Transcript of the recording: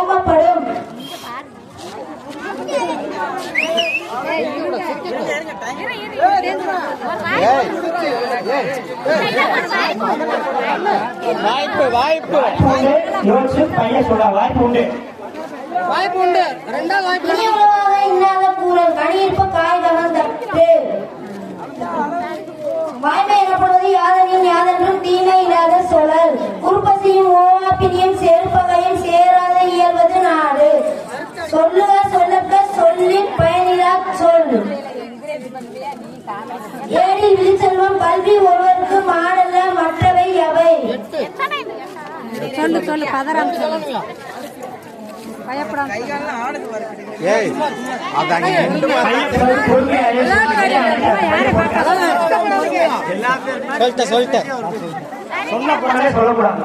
ஓமப்படும். வாய்ப்பு உண்டு. ரெண்டாவது வாய்ப்பு இல்லாத கூறல் கணியிருப்பு காய்கவன் தட்டு. வாய்மை எனப்படுவது யாதனின் யாதென்றும் தீமை இல்லாத சொல்லல். உற்பசியும் ஓமாப்பினியும் செருப்பகையும் சேராத இயல்வது நாடு. சொல்லுக சொல்லக்க சொல்லின் பயனிலா சொல். ஏழில் விழிச்செல்வம் கல்வி ஒருவருக்கு மாடல்ல மற்றவை அவை. சொல்லு பதறாம சொல்லு. பயப்படாம சொல்லிட்டேன் சொல்லக்கூடாது.